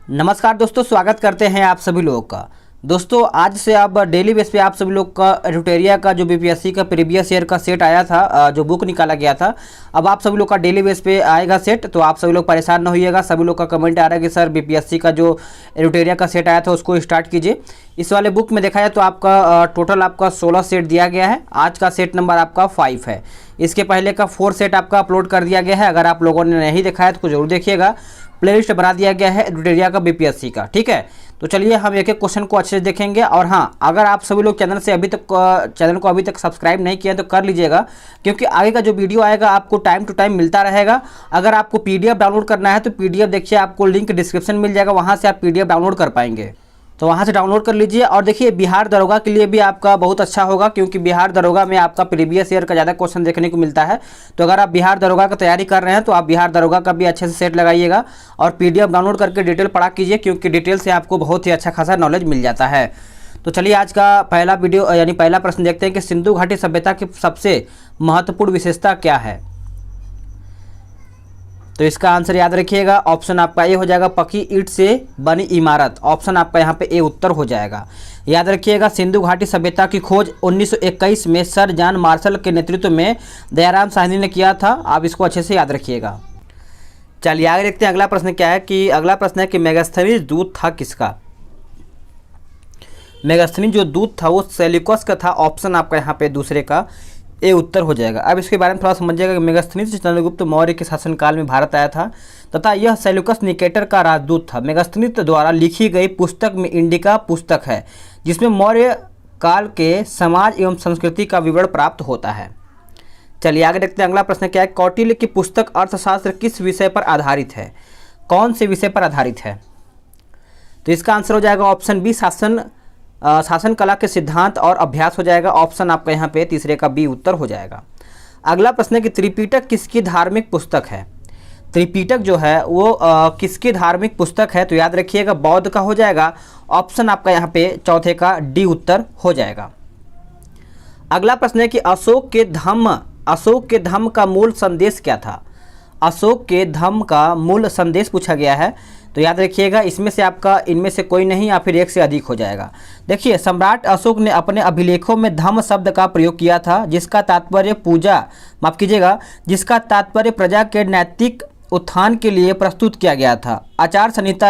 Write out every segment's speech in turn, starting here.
नमस्कार दोस्तों, स्वागत करते हैं आप सभी लोगों का। दोस्तों आज से अब डेली बेस पे आप सभी लोग का एडुटेरिया का जो बीपीएससी का प्रीवियस ईयर का सेट आया था, जो बुक निकाला गया था, अब आप सभी लोग का डेली बेस पे आएगा सेट। तो आप सभी लोग परेशान न होइएगा। सभी लोग का कमेंट आ रहा है कि सर बीपीएससी का जो एडुटेरिया का सेट आया था उसको स्टार्ट कीजिए। इस वाले बुक में देखा जाए तो आपका टोटल आपका 16 सेट दिया गया है। आज का सेट नंबर आपका 5 है। इसके पहले का 4 सेट आपका अपलोड कर दिया गया है। अगर आप लोगों ने नहीं देखा है तो जरूर देखिएगा। प्लेलिस्ट बना दिया गया है एडुटेरिया का बीपीएससी का, ठीक है। तो चलिए हम एक एक क्वेश्चन को अच्छे से देखेंगे। और हाँ, अगर आप सभी लोग चैनल को अभी तक सब्सक्राइब नहीं किया तो कर लीजिएगा, क्योंकि आगे का जो वीडियो आएगा आपको टाइम टू टाइम मिलता रहेगा। अगर आपको पीडीएफ डाउनलोड करना है तो पीडीएफ देखिए, आपको लिंक डिस्क्रिप्शन मिल जाएगा, वहाँ से आप पीडीएफ डाउनलोड कर पाएंगे। तो वहाँ से डाउनलोड कर लीजिए। और देखिए बिहार दरोगा के लिए भी आपका बहुत अच्छा होगा, क्योंकि बिहार दरोगा में आपका प्रीवियस ईयर का ज़्यादा क्वेश्चन देखने को मिलता है। तो अगर आप बिहार दरोगा की तैयारी कर रहे हैं तो आप बिहार दरोगा का भी अच्छे से सेट लगाइएगा और पीडीएफ डाउनलोड करके डिटेल पढ़ा कीजिए, क्योंकि डिटेल से आपको बहुत ही अच्छा खासा नॉलेज मिल जाता है। तो चलिए आज का पहला वीडियो यानी पहला प्रश्न देखते हैं कि सिंधु घाटी सभ्यता की सबसे महत्वपूर्ण विशेषता क्या है। तो इसका आंसर याद रखिएगा, ऑप्शन आपका ए हो जाएगा, पक्की ईंट से बनी इमारत। ऑप्शन आपका यहाँ पे ए उत्तर हो जाएगा। याद रखिएगा, सिंधु घाटी सभ्यता की खोज 1921 में सर जॉन मार्शल के नेतृत्व में दयाराम साहनी ने किया था। आप इसको अच्छे से याद रखिएगा। चलिए आगे देखते हैं। अगला प्रश्न क्या है कि अगला प्रश्न है कि मेगास्थनीज दूत था किसका। मेगास्थनीज जो दूत था वो सेल्यूकस का था। ऑप्शन आपका यहाँ पे दूसरे का ए उत्तर हो जाएगा। अब इसके बारे में थोड़ा समझिएगा कि मेगास्थनीज चंद्रगुप्त मौर्य के शासनकाल में भारत आया था तथा यह सेल्यूकस निकेटर का राजदूत था। मेगास्थनीज द्वारा लिखी गई पुस्तक में इंडिका पुस्तक है, जिसमें मौर्य काल के समाज एवं संस्कृति का विवरण प्राप्त होता है। चलिए आगे देखते हैं। अगला प्रश्न क्या है, कौटिल्य की पुस्तक अर्थशास्त्र किस विषय पर आधारित है। कौन से विषय पर आधारित है। तो इसका आंसर हो जाएगा ऑप्शन बी, शासन कला के सिद्धांत और अभ्यास हो जाएगा। ऑप्शन आपका यहाँ पे तीसरे का बी उत्तर हो जाएगा। अगला प्रश्न है कि त्रिपिटक किसकी धार्मिक पुस्तक है। त्रिपिटक जो है वो किसकी धार्मिक पुस्तक है। तो याद रखिएगा बौद्ध का हो जाएगा। ऑप्शन आपका यहाँ पे चौथे का डी उत्तर हो जाएगा। अगला प्रश्न है कि अशोक के धम्म का मूल संदेश क्या था। अशोक के धम्म का मूल संदेश पूछा गया है। तो याद रखिएगा इसमें से आपका इनमें से कोई नहीं या फिर एक से अधिक हो जाएगा। देखिए सम्राट अशोक ने अपने अभिलेखों में धम्म शब्द का प्रयोग किया था, जिसका तात्पर्य प्रजा के नैतिक उत्थान के लिए प्रस्तुत किया गया था। आचार संहिता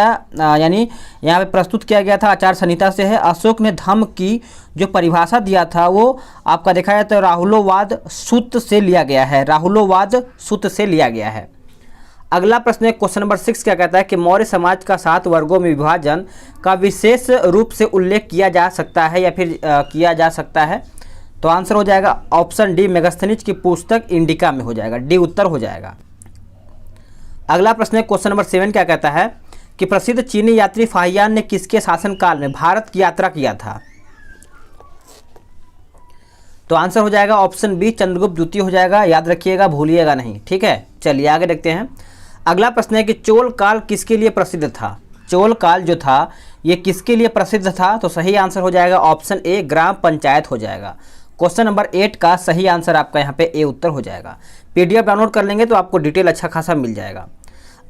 यानी यहाँ पे प्रस्तुत किया गया था, आचार संहिता से है। अशोक ने धम्म की जो परिभाषा दिया था वो आपका देखा जाए तो राहुलोवाद सूत्र से लिया गया है। अगला प्रश्न है क्वेश्चन नंबर 6 क्या कहता है कि मौर्य समाज का 7 वर्गों में विभाजन का विशेष रूप से उल्लेख किया जा सकता है या फिर किया जा सकता है। तो आंसर हो जाएगा ऑप्शन डी, मेगास्थनीज की पुस्तक इंडिका में हो जाएगा। डी उत्तर हो जाएगा। अगला प्रश्न है क्वेश्चन नंबर 7 क्या कहता है कि प्रसिद्ध चीनी यात्री फाहियान ने किसके शासनकाल में भारत की यात्रा किया था। तो आंसर हो जाएगा ऑप्शन बी, चंद्रगुप्त द्वितीय हो जाएगा। याद रखिएगा, भूलिएगा नहीं, ठीक है। चलिए आगे देखते हैं। अगला प्रश्न है कि चोल काल किसके लिए प्रसिद्ध था। चोल काल जो था ये किसके लिए प्रसिद्ध था। तो सही आंसर हो जाएगा ऑप्शन ए, ग्राम पंचायत हो जाएगा। क्वेश्चन नंबर 8 का सही आंसर आपका यहाँ पे ए उत्तर हो जाएगा। पीडीएफ डाउनलोड कर लेंगे तो आपको डिटेल अच्छा खासा मिल जाएगा।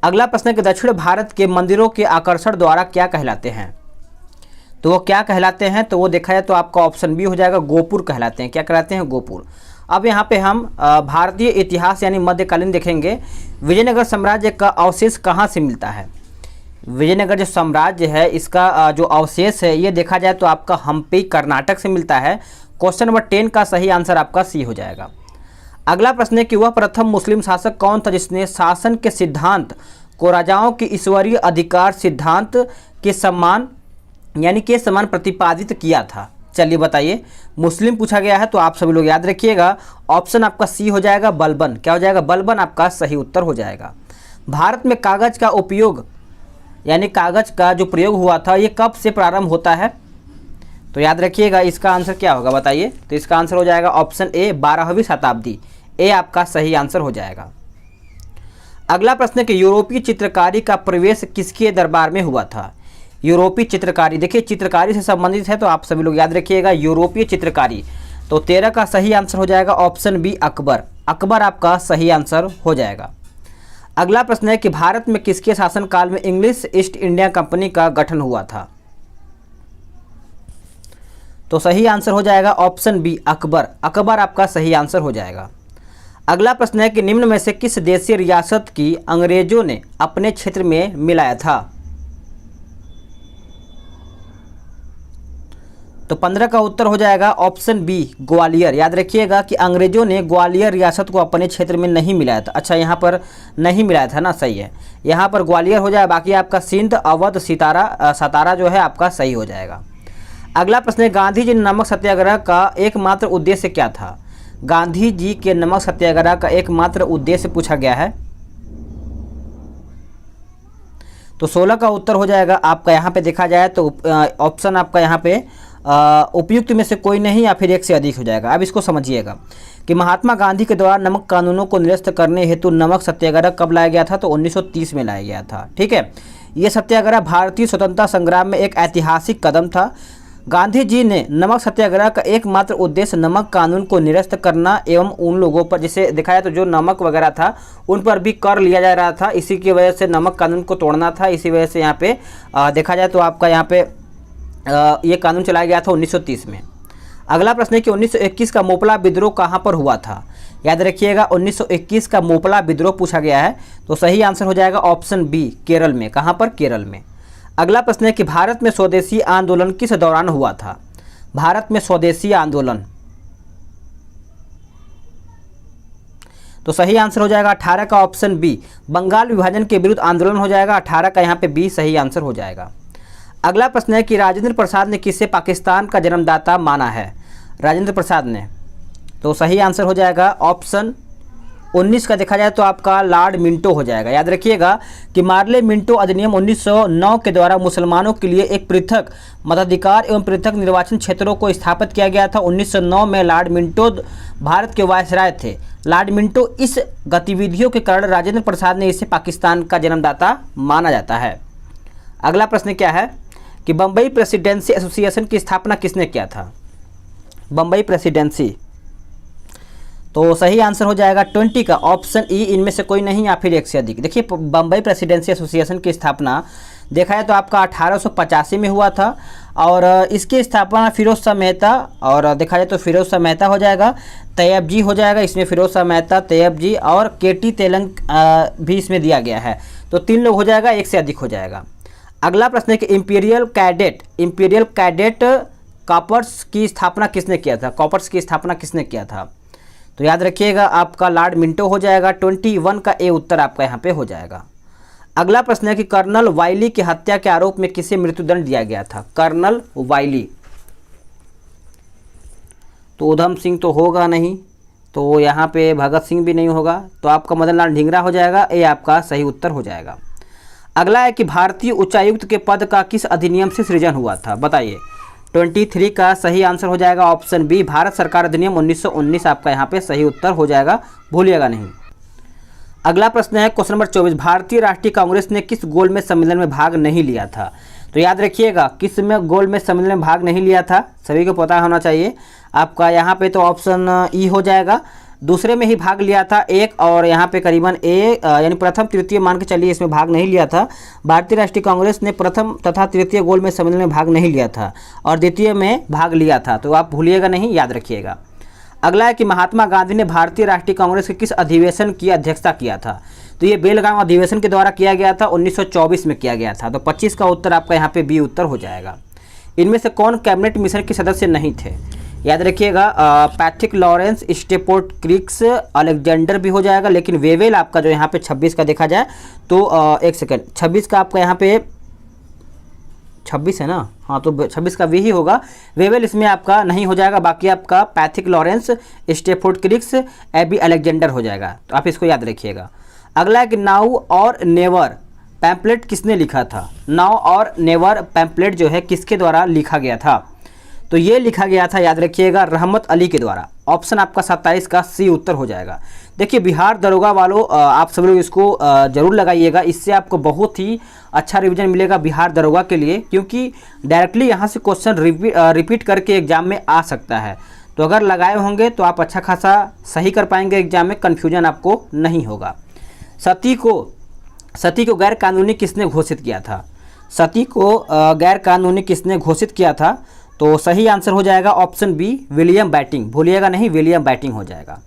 अगला प्रश्न है कि दक्षिण भारत के मंदिरों के आकर्षण द्वारा क्या कहलाते हैं। तो वो क्या कहलाते हैं। तो वो देखा जाए तो आपका ऑप्शन बी हो जाएगा, गोपुर कहलाते हैं। क्या कहलाते हैं, गोपुर। अब यहाँ पे हम भारतीय इतिहास यानी मध्यकालीन देखेंगे। विजयनगर साम्राज्य का अवशेष कहाँ से मिलता है। विजयनगर जो साम्राज्य है इसका जो अवशेष है ये देखा जाए तो आपका हम्पी कर्नाटक से मिलता है। क्वेश्चन नंबर 10 का सही आंसर आपका सी हो जाएगा। अगला प्रश्न है कि वह प्रथम मुस्लिम शासक कौन था जिसने शासन के सिद्धांत को राजाओं के ईश्वरीय अधिकार सिद्धांत के समान प्रतिपादित किया था। चलिए बताइए, मुस्लिम पूछा गया है तो आप सभी लोग याद रखिएगा ऑप्शन आपका सी हो जाएगा, बलबन। क्या हो जाएगा, बलबन आपका सही उत्तर हो जाएगा। भारत में कागज का उपयोग यानी कागज का जो प्रयोग हुआ था ये कब से प्रारंभ होता है। तो याद रखिएगा इसका आंसर क्या होगा बताइए। तो इसका आंसर हो जाएगा ऑप्शन ए, 12वीं शताब्दी। ए आपका सही आंसर हो जाएगा। अगला प्रश्न है कि यूरोपीय चित्रकारी का प्रवेश किसके दरबार में हुआ था। यूरोपीय चित्रकारी, देखिए चित्रकारी से संबंधित है तो आप सभी लोग याद रखिएगा यूरोपीय चित्रकारी। तो 13 का सही आंसर हो जाएगा ऑप्शन बी, अकबर। अकबर आपका सही आंसर हो जाएगा। अगला प्रश्न है कि भारत में किसके शासनकाल में इंग्लिश ईस्ट इंडिया कंपनी का गठन हुआ था? तो सही आंसर हो जाएगा ऑप्शन बी अकबर। अकबर आपका सही आंसर हो जाएगा। अगला प्रश्न है कि निम्न में से किस देशीय रियासत की अंग्रेजों ने अपने क्षेत्र में मिलाया था? तो 15 का उत्तर हो जाएगा ऑप्शन बी ग्वालियर। याद रखिएगा कि अंग्रेजों ने ग्वालियर रियासत को अपने क्षेत्र में नहीं मिलाया था। अच्छा, यहाँ पर नहीं मिलाया था ना, सही है, यहाँ पर ग्वालियर हो जाएगा। बाकी आपका सिंध, अवध, सतारा जो है आपका सही हो जाएगा। अगला प्रश्न है गांधी जी नमक सत्याग्रह का एकमात्र उद्देश्य क्या था? गांधी जी के नमक सत्याग्रह का एकमात्र उद्देश्य पूछा गया है। तो 16 का उत्तर हो जाएगा आपका। यहाँ पे देखा जाए तो ऑप्शन आपका यहाँ पे उपयुक्त में से कोई नहीं या फिर एक से अधिक हो जाएगा। अब इसको समझिएगा कि महात्मा गांधी के द्वारा नमक कानूनों को निरस्त करने हेतु नमक सत्याग्रह कब लाया गया था? तो 1930 में लाया गया था। ठीक है, ये सत्याग्रह भारतीय स्वतंत्रता संग्राम में एक ऐतिहासिक कदम था। गांधी जी ने नमक सत्याग्रह का एकमात्र उद्देश्य नमक कानून को निरस्त करना एवं उन लोगों पर, जिसे देखा जाए तो जो नमक वगैरह था उन पर भी कर लिया जा रहा था, इसी की वजह से नमक कानून को तोड़ना था। इसी वजह से यहाँ पे देखा जाए तो आपका यहाँ पे ये कानून चलाया गया था 1930 में। अगला प्रश्न है कि 1921 का मोपला विद्रोह कहाँ पर हुआ था? याद रखिएगा 1921 का मोपला विद्रोह पूछा गया है। तो सही आंसर हो जाएगा ऑप्शन बी केरल में। कहाँ पर? केरल में। अगला प्रश्न है कि भारत में स्वदेशी आंदोलन किस दौरान हुआ था? भारत में स्वदेशी आंदोलन, तो सही आंसर हो जाएगा 18 का ऑप्शन बी बंगाल विभाजन के विरुद्ध आंदोलन हो जाएगा। 18 का यहाँ पे बी सही आंसर हो जाएगा। अगला प्रश्न है कि राजेंद्र प्रसाद ने किसे पाकिस्तान का जन्मदाता माना है? राजेंद्र प्रसाद ने, तो सही आंसर हो जाएगा ऑप्शन 19 का देखा जाए तो आपका लॉर्ड मिंटो हो जाएगा। याद रखिएगा कि मार्ले मिंटो अधिनियम 1909 के द्वारा मुसलमानों के लिए एक पृथक मताधिकार एवं पृथक निर्वाचन क्षेत्रों को स्थापित किया गया था। 1909 में लॉर्ड मिंटो भारत के वायसराय थे। लॉर्ड मिंटो इस गतिविधियों के कारण राजेंद्र प्रसाद ने इसे पाकिस्तान का जन्मदाता माना जाता है। अगला प्रश्न क्या है कि बम्बई प्रेसिडेंसी एसोसिएशन की स्थापना किसने किया था? बम्बई प्रेसिडेंसी, तो सही आंसर हो जाएगा 20 का ऑप्शन ई इनमें से कोई नहीं या फिर एक से अधिक। देखिए बम्बई प्रेसिडेंसी एसोसिएशन की स्थापना देखा है तो आपका 1885 में हुआ था और इसकी स्थापना फिरोज शाह मेहता और देखा जाए तो फिरोज शाह मेहता हो जाएगा, तैयब जी हो जाएगा। इसमें फिरोज शाह मेहता, तैयब जी और केटी तेलंग भी इसमें दिया गया है। तो 3 लोग हो जाएगा, एक से अधिक हो जाएगा। अगला प्रश्न है कि इंपीरियल कैडेट कॉर्प्स की स्थापना किसने किया था? कॉर्प्स की स्थापना किसने किया था? तो याद रखिएगा आपका लॉर्ड मिंटो हो जाएगा। 21 का ए उत्तर आपका यहाँ पे हो जाएगा। अगला प्रश्न है कि कर्नल वाइली की हत्या के आरोप में किसे मृत्युदंड दिया गया था? कर्नल वाइली, तो उधम सिंह तो होगा नहीं, तो यहाँ पे भगत सिंह भी नहीं होगा, तो आपका मदन लाल ढींगरा हो जाएगा। ये आपका सही उत्तर हो जाएगा। अगला है कि भारतीय उच्चायुक्त के पद का किस अधिनियम से सृजन हुआ था? बताइए। 23 का सही आंसर हो जाएगा ऑप्शन बी भारत सरकार अधिनियम 1919 आपका यहाँ पे सही उत्तर हो जाएगा, भूलिएगा नहीं। अगला प्रश्न है क्वेश्चन नंबर 24 भारतीय राष्ट्रीय कांग्रेस ने किस गोलमेज सम्मेलन में भाग नहीं लिया था? तो याद रखिएगा किस में गोलमेज सम्मेलन में भाग नहीं लिया था, सभी को पता होना चाहिए आपका। यहाँ पे तो ऑप्शन ई हो जाएगा, दूसरे में ही भाग लिया था एक, और यहाँ पे करीबन ए यानी प्रथम तृतीय मान के चलिए इसमें भाग नहीं लिया था। भारतीय राष्ट्रीय कांग्रेस ने प्रथम तथा तृतीय गोलमेज सम्मेलन में भाग नहीं लिया था और द्वितीय में भाग लिया था, तो आप भूलिएगा नहीं, याद रखिएगा। अगला है कि महात्मा गांधी ने भारतीय राष्ट्रीय कांग्रेस के किस अधिवेशन की अध्यक्षता किया था? तो ये बेलगाम अधिवेशन के द्वारा किया गया था, 1924 में किया गया था। तो 25 का उत्तर आपका यहाँ पे बी उत्तर हो जाएगा। इनमें से कौन कैबिनेट मिशन के सदस्य नहीं थे? याद रखिएगा Patrick Lawrence, Stafford Crick's, Alexander भी हो जाएगा, लेकिन वेवेल आपका जो यहाँ पे 26 का देखा जाए तो एक सेकेंड 26 का आपका यहाँ पे 26 है ना, हाँ तो 26 का वी ही होगा। वेवेल इसमें आपका नहीं हो जाएगा, बाकी आपका Patrick Lawrence, Stafford Cricks, A B Alexander हो जाएगा, तो आप इसको याद रखिएगा। अगला है कि नाउ और नेवर पैम्पलेट किसने लिखा था? नाउ और नेवर पैम्पलेट जो है किसके द्वारा लिखा गया था? तो ये लिखा गया था, याद रखिएगा, रहमत अली के द्वारा। ऑप्शन आपका 27 का सी उत्तर हो जाएगा। देखिए बिहार दरोगा वालों आप सब लोग इसको जरूर लगाइएगा, इससे आपको बहुत ही अच्छा रिवीजन मिलेगा बिहार दरोगा के लिए, क्योंकि डायरेक्टली यहाँ से क्वेश्चन रिपीट करके एग्जाम में आ सकता है। तो अगर लगाए होंगे तो आप अच्छा खासा सही कर पाएंगे एग्जाम में, कन्फ्यूजन आपको नहीं होगा। सती को गैर कानूनी किसने घोषित किया था? सती को गैर कानूनी किसने घोषित किया था? तो सही आंसर हो जाएगा ऑप्शन बी, विलियम बैटिंग। भूलिएगा नहीं, विलियम बैटिंग हो जाएगा।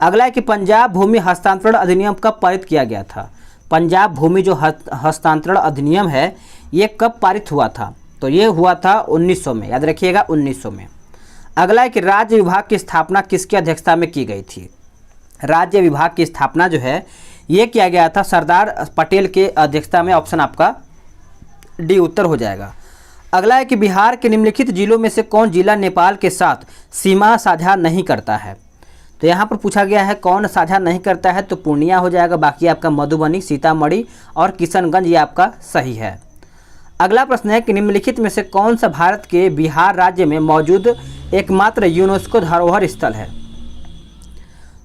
अगला है कि पंजाब भूमि हस्तांतरण अधिनियम कब पारित किया गया था? पंजाब भूमि जो हस्तांतरण अधिनियम है ये कब पारित हुआ था? तो ये हुआ था 1900 में, याद रखिएगा 1900 में। अगला है कि राज्य विभाग की स्थापना किसकी अध्यक्षता में की गई थी? राज्य विभाग की स्थापना जो है ये किया गया था सरदार पटेल के अध्यक्षता में। ऑप्शन आपका डी उत्तर हो जाएगा। अगला है कि बिहार के निम्नलिखित जिलों में से कौन जिला नेपाल के साथ सीमा साझा नहीं करता है? तो यहाँ पर पूछा गया है कौन साझा नहीं करता है, तो पूर्णिया हो जाएगा। बाकी आपका मधुबनी, सीतामढ़ी और किशनगंज ये आपका सही है। अगला प्रश्न है कि निम्नलिखित में से कौन सा भारत के बिहार राज्य में मौजूद एकमात्र यूनेस्को धरोहर स्थल है?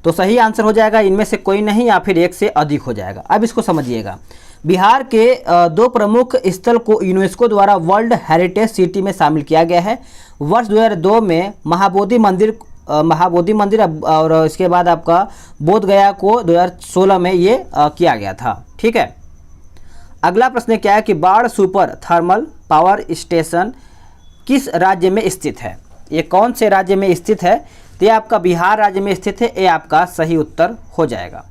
तो सही आंसर हो जाएगा इनमें से कोई नहीं या फिर एक से अधिक हो जाएगा। अब इसको समझिएगा, बिहार के दो प्रमुख स्थल को यूनेस्को द्वारा वर्ल्ड हेरिटेज सिटी में शामिल किया गया है। वर्ष 2002 में महाबोधि मंदिर और इसके बाद आपका बोध गया को 2016 में ये किया गया था। ठीक है। अगला प्रश्न क्या है कि बाढ़ सुपर थर्मल पावर स्टेशन किस राज्य में स्थित है? ये कौन से राज्य में स्थित है? तो ये आपका बिहार राज्य में स्थित है। ये आपका सही उत्तर हो जाएगा।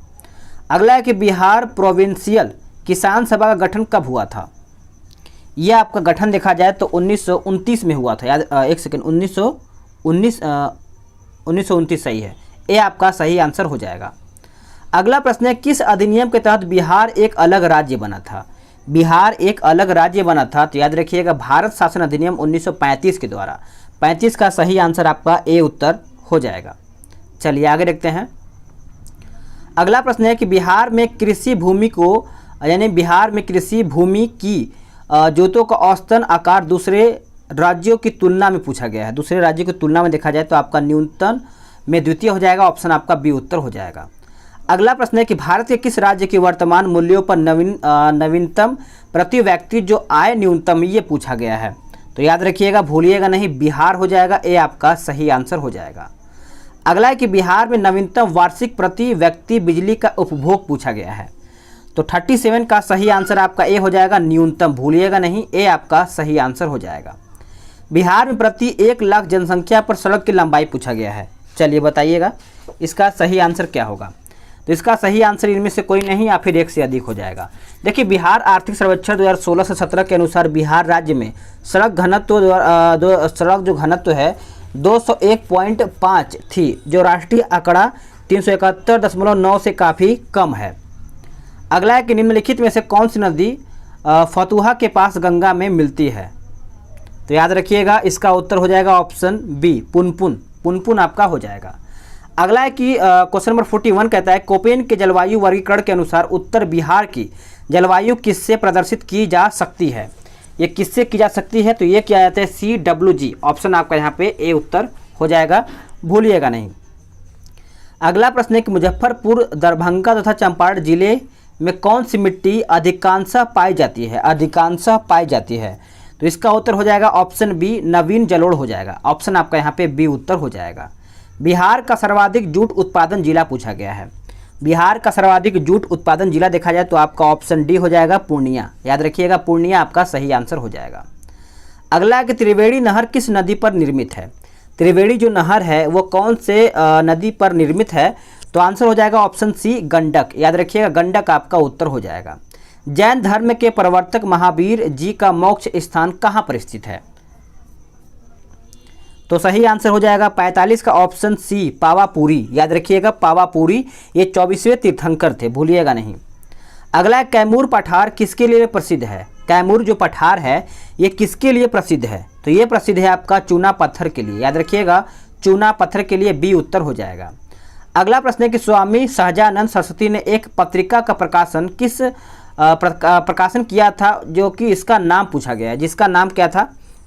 अगला है कि बिहार प्रोविंशियल किसान सभा का गठन कब हुआ था? यह आपका गठन देखा जाए तो 1929 में हुआ था। याद एक सेकंड, 1929 सही है। ये आपका सही आंसर हो जाएगा। अगला प्रश्न है किस अधिनियम के तहत बिहार एक अलग राज्य बना था? बिहार एक अलग राज्य बना था तो याद रखिएगा भारत शासन अधिनियम 1935 के द्वारा। 35 का सही आंसर आपका ए उत्तर हो जाएगा। चलिए आगे देखते हैं। अगला प्रश्न है कि बिहार में कृषि भूमि को यानी बिहार में कृषि भूमि की जोतों का औसतन आकार दूसरे राज्यों की तुलना में पूछा गया है। दूसरे राज्यों की तुलना में देखा जाए तो आपका न्यूनतम में द्वितीय हो जाएगा। ऑप्शन आपका बी उत्तर हो जाएगा। अगला प्रश्न है कि भारत के किस राज्य के वर्तमान मूल्यों पर नवीनतम प्रति व्यक्ति जो आय न्यूनतम ये पूछा गया है? तो याद रखिएगा, भूलिएगा नहीं, बिहार हो जाएगा। ये आपका सही आंसर हो जाएगा। अगला है कि बिहार में नवीनतम वार्षिक प्रति व्यक्ति बिजली का उपभोग पूछा गया है। तो 37 का सही आंसर आपका ए हो जाएगा, न्यूनतम। भूलिएगा नहीं, ए आपका सही आंसर हो जाएगा। बिहार में प्रति 1 लाख जनसंख्या पर सड़क की लंबाई पूछा गया है। चलिए बताइएगा इसका सही आंसर क्या होगा? तो इसका सही आंसर इनमें से कोई नहीं या फिर एक से अधिक हो जाएगा। देखिए, बिहार आर्थिक सर्वेक्षण 2016 से 17 के अनुसार बिहार राज्य में सड़क जो घनत्व है 201.5 थी, जो राष्ट्रीय आंकड़ा 371.9 से काफ़ी कम है। अगला है कि निम्नलिखित में से कौन सी नदी फतुहा के पास गंगा में मिलती है? तो याद रखिएगा इसका उत्तर हो जाएगा ऑप्शन बी, पुनपुन। पुनपुन आपका हो जाएगा। अगला है कि क्वेश्चन नंबर 41 कहता है कोपेन के जलवायु वर्गीकरण के अनुसार उत्तर बिहार की जलवायु किससे प्रदर्शित की जा सकती है? ये किससे की जा सकती है? तो ये किया जाता है CWG। ऑप्शन आपका यहाँ पे ए उत्तर हो जाएगा, भूलिएगा नहीं। अगला प्रश्न है कि मुजफ्फरपुर, दरभंगा तथा चंपारण जिले में कौन सी मिट्टी अधिकांशतः पाई जाती है? अधिकांशतः पाई जाती है। तो इसका उत्तर हो जाएगा ऑप्शन बी, नवीन जलोढ़ हो जाएगा। ऑप्शन आपका यहाँ पे बी उत्तर हो जाएगा। बिहार का सर्वाधिक जूट उत्पादन जिला पूछा गया है। बिहार का सर्वाधिक जूट उत्पादन जिला देखा जाए तो आपका ऑप्शन डी हो जाएगा, पूर्णिया। याद रखिएगा, पूर्णिया आपका सही आंसर हो जाएगा। अगला है कि त्रिवेणी नहर किस नदी पर निर्मित है? त्रिवेणी जो नहर है वो कौन से नदी पर निर्मित है? तो आंसर हो जाएगा ऑप्शन सी, गंडक। याद रखिएगा, गंडक आपका उत्तर हो जाएगा। जैन धर्म के प्रवर्तक महावीर जी का मोक्ष स्थान कहाँ पर स्थित है? तो सही आंसर हो जाएगा 45 का ऑप्शन सी, पावापुरी। याद रखिएगा, पावापुरी ये 24वें तीर्थंकर थे, भूलिएगा नहीं। अगला है कैमूर पठार किसके लिए प्रसिद्ध है? कैमूर जो पठार है ये किसके लिए प्रसिद्ध है? तो ये प्रसिद्ध है आपका चूना पत्थर के लिए। याद रखिएगा, चूना पत्थर के लिए बी उत्तर हो जाएगा। अगला प्रश्न है कि स्वामी सहजानंद सरस्वती ने एक पत्रिका का प्रकाशन किया था जो कि इसका नाम पूछा गया है, जिसका नाम क्या था?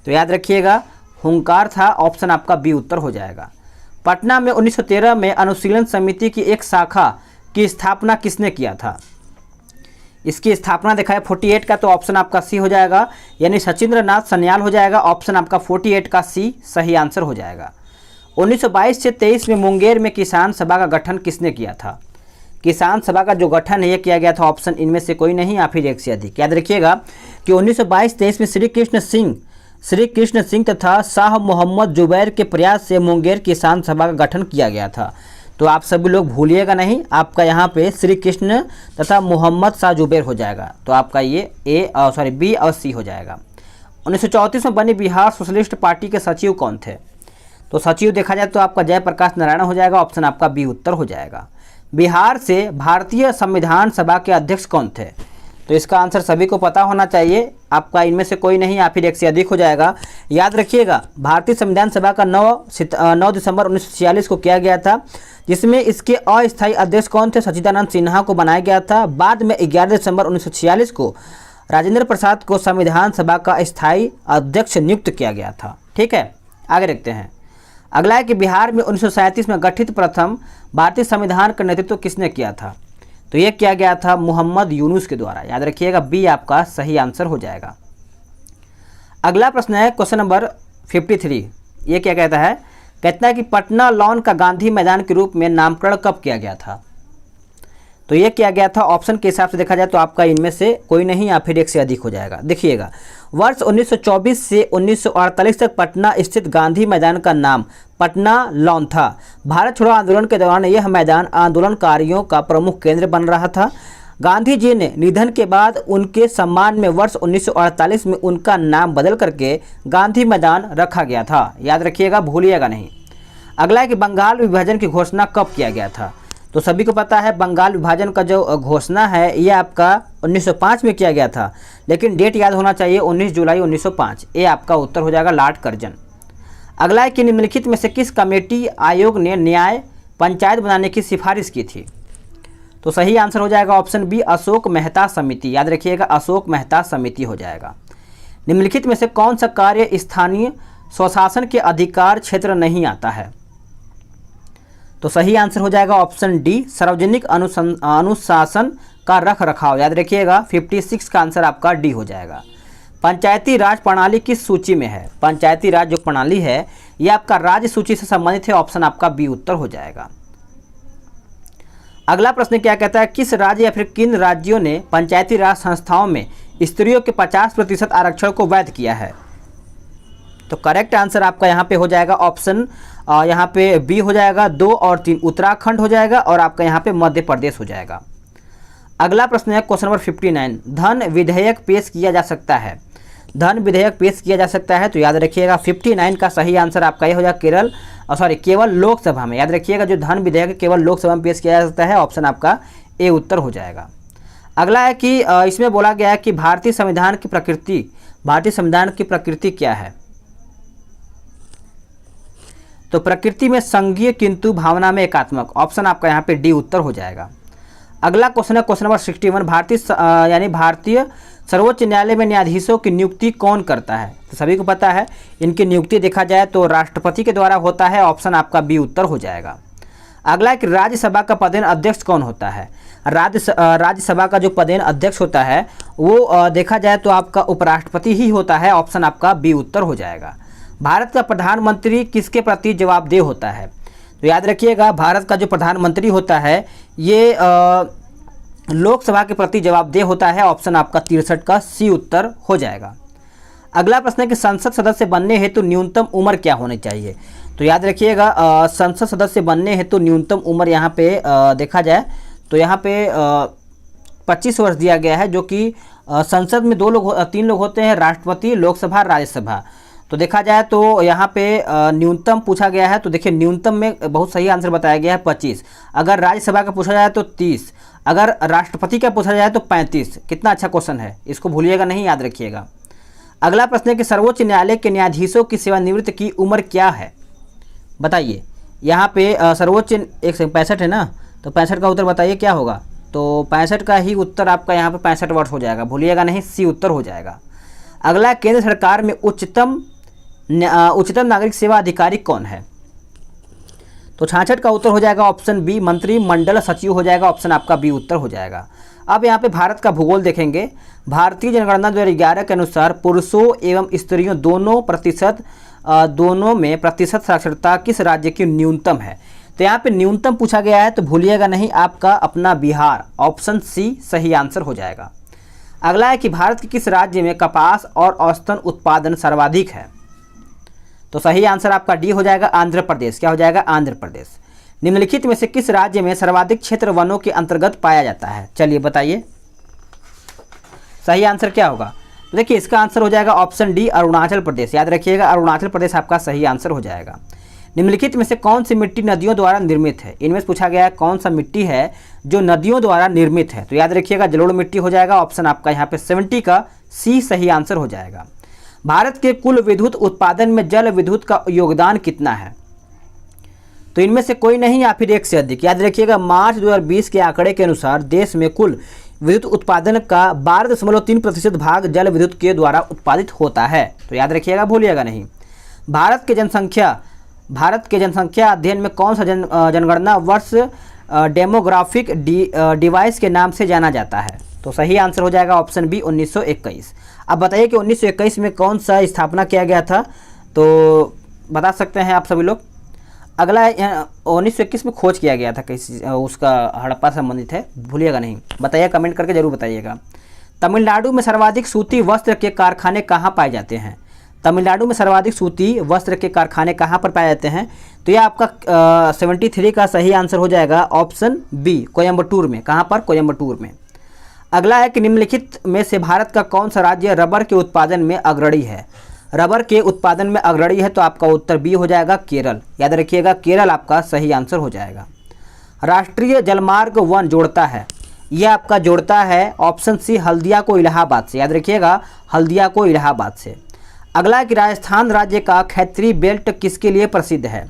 तो याद रखिएगा, हुंकार था। ऑप्शन आपका बी उत्तर हो जाएगा। पटना में 1913 में अनुशीलन समिति की एक शाखा की स्थापना किसने किया था? इसकी स्थापना देखा है 48 का, तो ऑप्शन आपका सी हो जाएगा, यानी सचिंद्र नाथ सन्याल हो जाएगा। ऑप्शन आपका 48 का सी सही आंसर हो जाएगा। 1922 से 23 में मुंगेर में किसान सभा का गठन किसने किया था? किसान सभा का जो गठन है ये किया गया था, ऑप्शन इनमें से कोई नहीं या फिर एक से अधिक। याद रखिएगा कि 1922-23 में श्री कृष्ण सिंह तथा शाह मोहम्मद जुबैर के प्रयास से मुंगेर किसान सभा का गठन किया गया था। तो आप सभी लोग भूलिएगा नहीं, आपका यहाँ पे श्री कृष्ण तथा मोहम्मद शाह जुबैर हो जाएगा। तो आपका ये बी और सी हो जाएगा। 1934 में बनी बिहार सोशलिस्ट पार्टी के सचिव कौन थे? तो सचिव देखा जाए तो आपका जयप्रकाश नारायण हो जाएगा, ऑप्शन आपका बी उत्तर हो जाएगा। बिहार से भारतीय संविधान सभा के अध्यक्ष कौन थे? तो इसका आंसर सभी को पता होना चाहिए, आपका इनमें से कोई नहीं या फिर एक से अधिक हो जाएगा। याद रखिएगा भारतीय संविधान सभा का 9 दिसंबर 1946 को किया गया था, जिसमें इसके अस्थायी अध्यक्ष कौन थे? सच्चिदानंद सिन्हा को बनाया गया था। बाद में 11 दिसंबर 1946 को राजेंद्र प्रसाद को संविधान सभा का स्थायी अध्यक्ष नियुक्त किया गया था। ठीक है, आगे देखते हैं। अगला है कि बिहार में 1937 में गठित प्रथम भारतीय संविधान का नेतृत्व किसने किया था? तो ये किया गया था मोहम्मद यूनुस के द्वारा। याद रखिएगा बी आपका सही आंसर हो जाएगा। अगला प्रश्न है क्वेश्चन नंबर 53। ये क्या कहता है कि पटना लॉन का गांधी मैदान के रूप में नामकरण कब किया गया था? तो ये किया गया था, ऑप्शन के हिसाब से देखा जाए तो आपका इनमें से कोई नहीं या फिर एक से अधिक हो जाएगा। देखिएगा वर्ष 1924 से 1948 तक पटना स्थित गांधी मैदान का नाम पटना लॉन था। भारत छोड़ो आंदोलन के दौरान यह मैदान आंदोलनकारियों का प्रमुख केंद्र बन रहा था। गांधी जी ने निधन के बाद उनके सम्मान में वर्ष 1948 में उनका नाम बदल करके गांधी मैदान रखा गया था। याद रखिएगा, भूलिएगा नहीं। अगला है कि बंगाल विभाजन की घोषणा कब किया गया था? तो सभी को पता है बंगाल विभाजन का जो घोषणा है ये आपका 1905 में किया गया था, लेकिन डेट याद होना चाहिए 19 जुलाई 1905। ये आपका उत्तर हो जाएगा लॉर्ड कर्जन। अगला है कि निम्नलिखित में से किस कमेटी आयोग ने न्याय पंचायत बनाने की सिफारिश की थी? तो सही आंसर हो जाएगा ऑप्शन बी अशोक मेहता समिति। याद रखिएगा अशोक मेहता समिति हो जाएगा। निम्नलिखित में से कौन सा कार्य स्थानीय स्वशासन के अधिकार क्षेत्र नहीं आता है? तो सही आंसर हो जाएगा ऑप्शन डी सार्वजनिक अनुशासन का रख रखाव। याद रखिएगा 56 का आंसर आपका डी हो जाएगा। पंचायती राज प्रणाली किस सूची में है? पंचायती राज जो प्रणाली है यह आपका राज्य सूची से संबंधित है, ऑप्शन आपका बी उत्तर हो जाएगा। अगला प्रश्न क्या कहता है, किस राज्य या फिर किन राज्यों ने पंचायती राज संस्थाओं में स्त्रियों के 50% आरक्षण को वैध किया है? तो करेक्ट आंसर आपका यहाँ पे हो जाएगा ऑप्शन यहाँ पे बी हो जाएगा। 2 और 3 उत्तराखंड हो जाएगा और आपका यहाँ पे मध्य प्रदेश हो जाएगा। अगला प्रश्न है क्वेश्चन नंबर 59। धन विधेयक पेश किया जा सकता है? धन विधेयक पेश किया जा सकता है, तो याद रखिएगा 59 का सही आंसर आपका ये हो जाएगा केवल लोकसभा में। याद रखिएगा जो धन विधेयक केवल लोकसभा में पेश किया जा सकता है, ऑप्शन आपका ए उत्तर हो जाएगा। अगला है कि इसमें बोला गया है कि भारतीय संविधान की प्रकृति क्या है? तो प्रकृति में संघीय किंतु भावना में एकात्मक, ऑप्शन आपका यहाँ पे डी उत्तर हो जाएगा। अगला क्वेश्चन है क्वेश्चन नंबर 61। भारतीय सर्वोच्च न्यायालय में न्यायाधीशों की नियुक्ति कौन करता है? तो सभी को पता है इनकी नियुक्ति देखा जाए तो राष्ट्रपति के द्वारा होता है, ऑप्शन आपका बी उत्तर हो जाएगा। अगला है कि राज्यसभा का पदेन अध्यक्ष कौन होता है? राज्यसभा का जो पदेन अध्यक्ष होता है वो देखा जाए तो आपका उपराष्ट्रपति ही होता है, ऑप्शन आपका बी उत्तर हो जाएगा। भारत का प्रधानमंत्री किसके प्रति जवाबदेह होता है? तो याद रखिएगा भारत का जो प्रधानमंत्री होता है ये लोकसभा के प्रति जवाबदेह होता है, ऑप्शन आपका 63 का सी उत्तर हो जाएगा। अगला प्रश्न है कि संसद सदस्य बनने हेतु न्यूनतम उम्र क्या होनी चाहिए? तो याद रखिएगा संसद सदस्य बनने हेतु न्यूनतम उम्र यहाँ पे देखा जाए तो यहाँ पे 25 वर्ष दिया गया है, जो कि संसद में 3 लोग होते हैं, राष्ट्रपति, लोकसभा, राज्यसभा। तो देखा जाए तो यहाँ पे न्यूनतम पूछा गया है, तो देखिए न्यूनतम में बहुत सही आंसर बताया गया है 25। अगर राज्यसभा का पूछा जाए तो 30, अगर राष्ट्रपति का पूछा जाए तो 35। कितना अच्छा क्वेश्चन है, इसको भूलिएगा नहीं, याद रखिएगा। अगला प्रश्न है कि सर्वोच्च न्यायालय के न्यायाधीशों की सेवानिवृत्ति की उम्र क्या है? बताइए। यहाँ पे सर्वोच्च 165 है ना, तो 65 का उत्तर बताइए क्या होगा? तो 65 का ही उत्तर आपका यहाँ पे 65 वर्ष हो जाएगा, भूलिएगा नहीं, सी उत्तर हो जाएगा। अगला केंद्र सरकार में उच्चतम नागरिक सेवा अधिकारी कौन है? तो 66 का उत्तर हो जाएगा ऑप्शन बी मंत्रिमंडल सचिव हो जाएगा, ऑप्शन आपका बी उत्तर हो जाएगा। अब यहाँ पे भारत का भूगोल देखेंगे। भारतीय जनगणना 2011 के अनुसार पुरुषों एवं स्त्रियों दोनों में प्रतिशत साक्षरता किस राज्य की न्यूनतम है? तो यहाँ पे न्यूनतम पूछा गया है तो भूलिएगा नहीं, आपका अपना बिहार, ऑप्शन सी सही आंसर हो जाएगा। अगला है कि भारत के किस राज्य में कपास और औसतन उत्पादन सर्वाधिक है? तो सही आंसर आपका डी हो जाएगा, आंध्र प्रदेश। क्या हो जाएगा? आंध्र प्रदेश। निम्नलिखित में से किस राज्य में सर्वाधिक क्षेत्र वनों के अंतर्गत पाया जाता है? चलिए बताइए सही आंसर क्या होगा। तो देखिए इसका आंसर हो जाएगा ऑप्शन डी, अरुणाचल प्रदेश। याद रखिएगा, अरुणाचल प्रदेश आपका सही आंसर हो जाएगा। निम्नलिखित में से कौन सी मिट्टी नदियों द्वारा निर्मित है? इनमें से पूछा गया है कौन सा मिट्टी है जो नदियों द्वारा निर्मित है। तो याद रखिएगा जलोढ़ मिट्टी हो जाएगा, ऑप्शन आपका यहाँ पे 70 का सी सही आंसर हो जाएगा। भारत के कुल विद्युत उत्पादन में जल विद्युत का योगदान कितना है? तो इनमें से कोई नहीं या फिर एक से अधिक। याद रखिएगा मार्च 2020 के आंकड़े के अनुसार देश में कुल विद्युत उत्पादन का 12.3% भाग जल विद्युत के द्वारा उत्पादित होता है। तो याद रखिएगा, भूलिएगा नहीं। भारत के जनसंख्या अध्ययन में कौन सा जनगणना वर्ष डेमोग्राफिक डिवाइस के नाम से जाना जाता है? तो सही आंसर हो जाएगा ऑप्शन बी, 1921। अब बताइए कि 1921 में कौन सा स्थापना किया गया था? तो बता सकते हैं आप सभी लोग। अगला 1921 में खोज किया गया था किसी, उसका हड़प्पा संबंधित है, भूलिएगा नहीं। बताइए, कमेंट करके जरूर बताइएगा। तमिलनाडु में सर्वाधिक सूती वस्त्र के कारखाने कहाँ पाए जाते हैं? तमिलनाडु में सर्वाधिक सूती वस्त्र के कारखाने कहाँ पर पाए जाते हैं? तो यह आपका 73 का सही आंसर हो जाएगा, ऑप्शन बी, कोयम्बटूर में। कहाँ पर? कोयम्बटूर में। अगला है कि निम्नलिखित में से भारत का कौन सा राज्य रबर के उत्पादन में अग्रणी है? रबर के उत्पादन में अग्रणी है तो आपका उत्तर बी हो जाएगा, केरल। याद रखिएगा केरल आपका सही आंसर हो जाएगा। राष्ट्रीय जलमार्ग 1 जोड़ता है, यह आपका जोड़ता है ऑप्शन सी, हल्दिया को इलाहाबाद से। याद रखिएगा हल्दिया को इलाहाबाद से। अगला है कि राजस्थान राज्य का खैत्री बेल्ट किसके लिए प्रसिद्ध है?